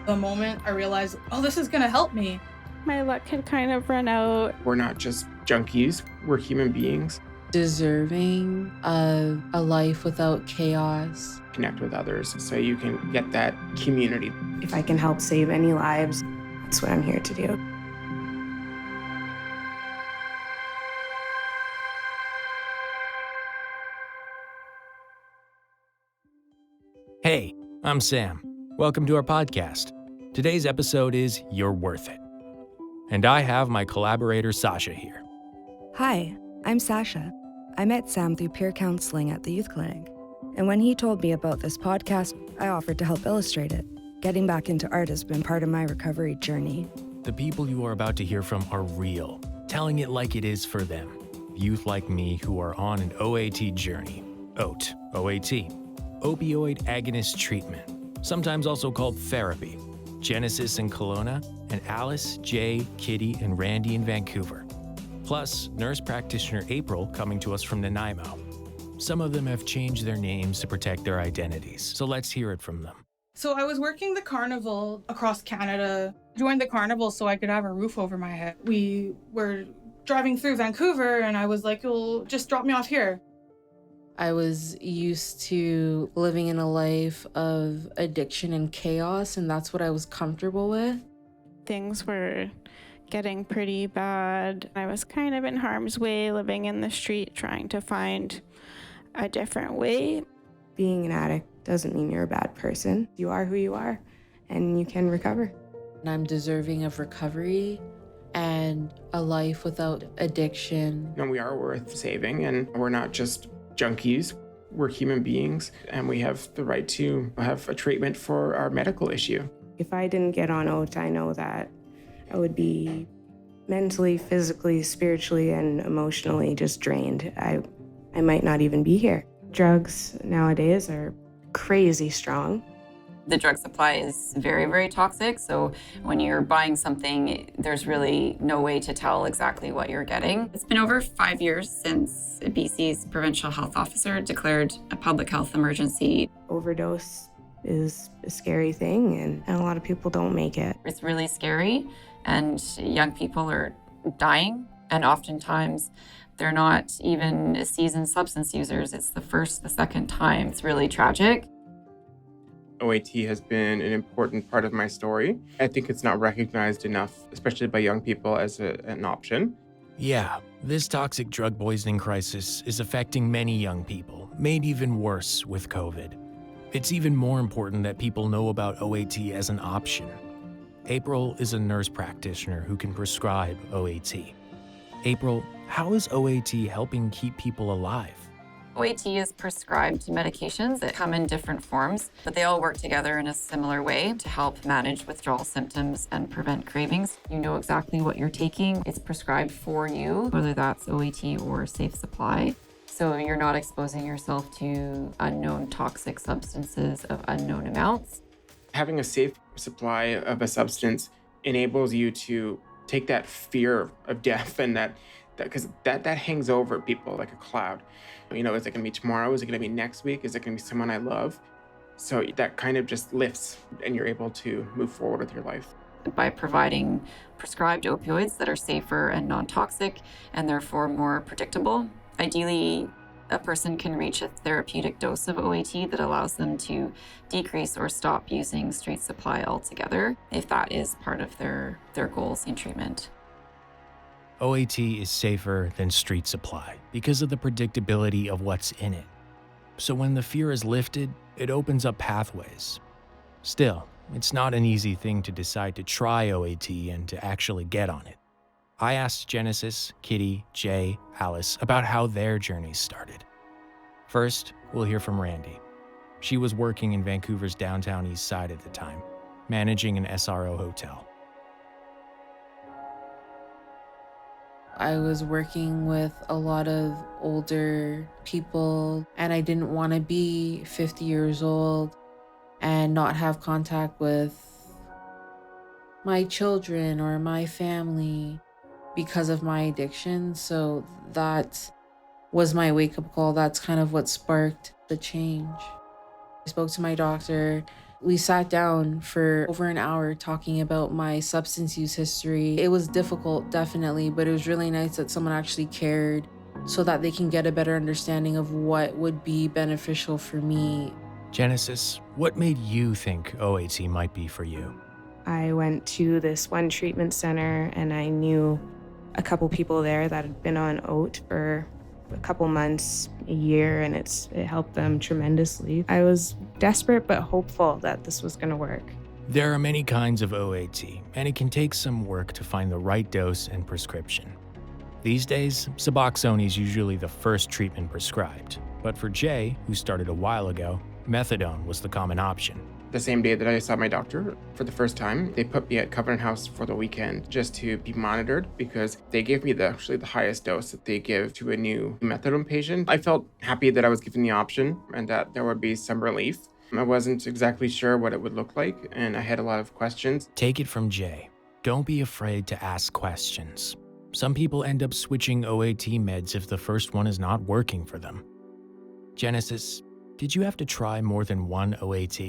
The moment I realized, oh, this is gonna help me. My luck had kind of run out. We're not just junkies, we're human beings. Deserving of a life without chaos. Connect with others so you can get that community. If I can help save any lives, that's what I'm here to do. Hey, I'm Sam. Welcome to our podcast. Today's episode is You're Worth It. And I have my collaborator Sasha here. Hi, I'm Sasha. I met Sam through peer counseling at the youth clinic. And when he told me about this podcast, I offered to help illustrate it. Getting back into art has been part of my recovery journey. The people you are about to hear from are real, telling it like it is for them. Youth like me who are on an OAT journey. OAT, Opioid Agonist Treatment, sometimes also called therapy. Genesis in Kelowna, and Alice, Jay, Kitty, and Randy in Vancouver. Plus, nurse practitioner April coming to us from Nanaimo. Some of them have changed their names to protect their identities, so let's hear it from them. So I was working the carnival across Canada, joined the carnival so I could have a roof over my head. We were driving through Vancouver and I was like, well, just drop me off here. I was used to living in a life of addiction and chaos, and that's what I was comfortable with. Things were getting pretty bad. I was kind of in harm's way, living in the street, trying to find a different way. Being an addict doesn't mean you're a bad person. You are who you are, and you can recover. And I'm deserving of recovery and a life without addiction. And we are worth saving, and we're not just junkies, we're human beings, and we have the right to have a treatment for our medical issue. If I didn't get on OAT, I know that I would be mentally, physically, spiritually, and emotionally just drained. I might not even be here. Drugs nowadays are crazy strong. The drug supply is very, very toxic. So when you're buying something, there's really no way to tell exactly what you're getting. It's been over 5 years since BC's provincial health officer declared a public health emergency. Overdose is a scary thing, and a lot of people don't make it. It's really scary, and young people are dying, and oftentimes they're not even seasoned substance users. It's the first, the second time. It's really tragic. OAT has been an important part of my story. I think it's not recognized enough, especially by young people, as an option. Yeah, this toxic drug poisoning crisis is affecting many young people, made even worse with COVID. It's even more important that people know about OAT as an option. April is a nurse practitioner who can prescribe OAT. April, how is OAT helping keep people alive? OAT is prescribed medications that come in different forms, but they all work together in a similar way to help manage withdrawal symptoms and prevent cravings. You know exactly what you're taking. It's prescribed for you, whether that's OAT or safe supply. So you're not exposing yourself to unknown toxic substances of unknown amounts. Having a safe supply of a substance enables you to take that fear of death and that because that hangs over people like a cloud. You know, is it going to be tomorrow? Is it going to be next week? Is it going to be someone I love? So that kind of just lifts and you're able to move forward with your life. By providing prescribed opioids that are safer and non-toxic and therefore more predictable. Ideally, a person can reach a therapeutic dose of OAT that allows them to decrease or stop using street supply altogether if that is part of their goals in treatment. OAT is safer than street supply because of the predictability of what's in it. So when the fear is lifted, it opens up pathways. Still, it's not an easy thing to decide to try OAT and to actually get on it. I asked Genesis, Kitty, Jay, Alice about how their journeys started. First, we'll hear from Randy. She was working in Vancouver's downtown east side at the time, managing an SRO hotel. I was working with a lot of older people, and I didn't want to be 50 years old and not have contact with my children or my family because of my addiction. So that was my wake-up call. That's kind of what sparked the change. I spoke to my doctor, We sat down for over an hour talking about my substance use history. It was difficult, definitely, but it was really nice that someone actually cared so that they can get a better understanding of what would be beneficial for me. Genesis, what made you think OAT might be for you? I went to this one treatment center and I knew a couple people there that had been on OAT for a couple months, a year, and it helped them tremendously. I was desperate but hopeful that this was going to work. There are many kinds of OAT, and it can take some work to find the right dose and prescription. These days, Suboxone is usually the first treatment prescribed, but for Jay, who started a while ago, methadone was the common option. The same day that I saw my doctor for the first time, they put me at Covenant House for the weekend just to be monitored because they gave me actually the highest dose that they give to a new methadone patient. I felt happy that I was given the option and that there would be some relief. I wasn't exactly sure what it would look like, and I had a lot of questions. Take it from Jay. Don't be afraid to ask questions. Some people end up switching OAT meds if the first one is not working for them. Genesis, did you have to try more than one OAT?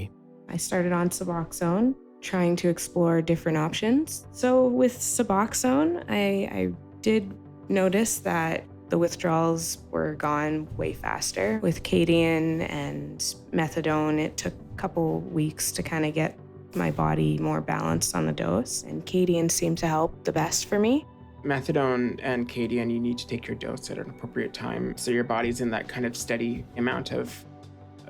I started on Suboxone, trying to explore different options. So with Suboxone, I did notice that the withdrawals were gone way faster. With Cadian and methadone, it took a couple weeks to kind of get my body more balanced on the dose, and Cadian seemed to help the best for me. Methadone and Cadian, you need to take your dose at an appropriate time so your body's in that kind of steady amount of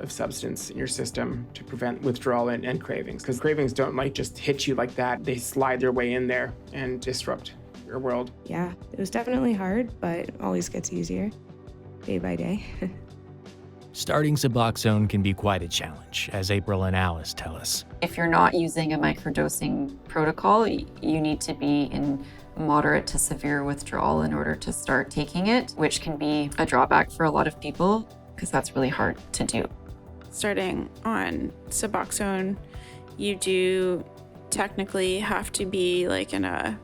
substance in your system to prevent withdrawal and cravings, because cravings don't just hit you like that. They slide their way in there and disrupt your world. Yeah, it was definitely hard, but it always gets easier day by day. Starting Suboxone can be quite a challenge, as April and Alice tell us. If you're not using a microdosing protocol, you need to be in moderate to severe withdrawal in order to start taking it, which can be a drawback for a lot of people because that's really hard to do. Starting on Suboxone, you do technically have to be like in a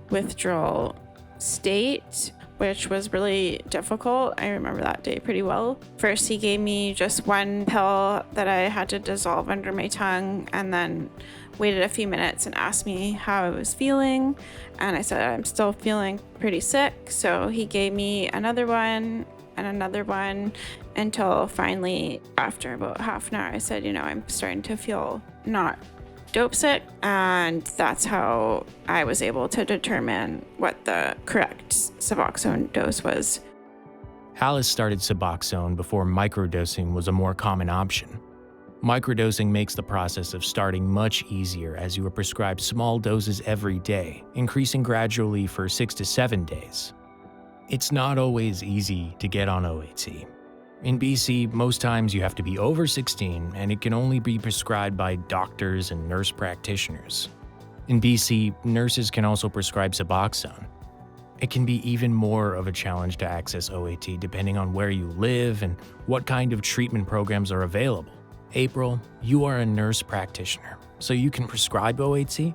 withdrawal state, which was really difficult. I remember that day pretty well. First, he gave me just one pill that I had to dissolve under my tongue, and then waited a few minutes and asked me how I was feeling. And I said, I'm still feeling pretty sick. So he gave me another one and another one until finally, after about half an hour, I said, I'm starting to feel not dope sick. And that's how I was able to determine what the correct Suboxone dose was. Alice started Suboxone before microdosing was a more common option. Microdosing makes the process of starting much easier as you are prescribed small doses every day, increasing gradually for 6 to 7 days. It's not always easy to get on OAT. In BC, most times you have to be over 16 and it can only be prescribed by doctors and nurse practitioners. In BC, nurses can also prescribe Suboxone. It can be even more of a challenge to access OAT depending on where you live and what kind of treatment programs are available. April, you are a nurse practitioner, so you can prescribe OAT?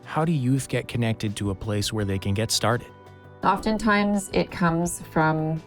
How do youth get connected to a place where they can get started? Oftentimes it comes from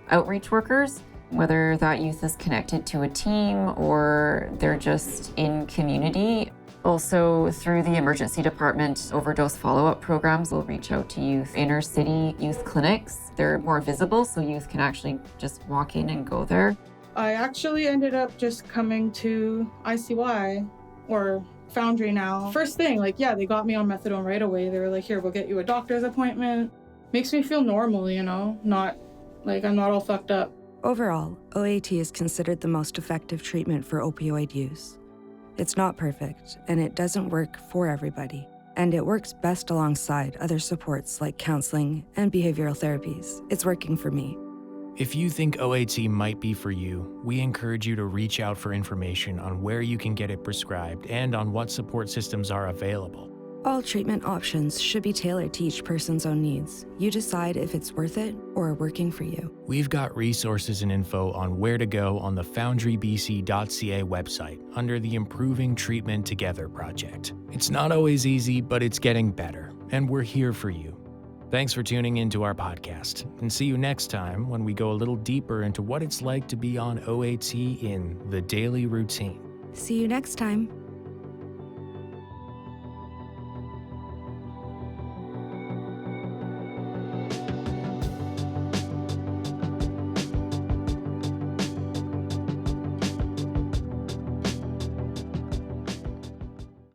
outreach workers, whether that youth is connected to a team or they're just in community. Also, through the emergency department overdose follow-up programs, we'll reach out to youth. Inner city youth clinics, they're more visible, so youth can actually just walk in and go there. I actually ended up just coming to ICY, or Foundry now. First thing, they got me on methadone right away. They were like, here, we'll get you a doctor's appointment. Makes me feel normal, not like I'm not all fucked up. Overall, OAT is considered the most effective treatment for opioid use. It's not perfect, and it doesn't work for everybody. And it works best alongside other supports like counseling and behavioral therapies. It's working for me. If you think OAT might be for you, we encourage you to reach out for information on where you can get it prescribed and on what support systems are available. All treatment options should be tailored to each person's own needs. You decide if it's worth it or working for you. We've got resources and info on where to go on the foundrybc.ca website under the Improving Treatment Together project. It's not always easy, but it's getting better, and we're here for you. Thanks for tuning into our podcast, and see you next time when we go a little deeper into what it's like to be on OAT in the daily routine. See you next time.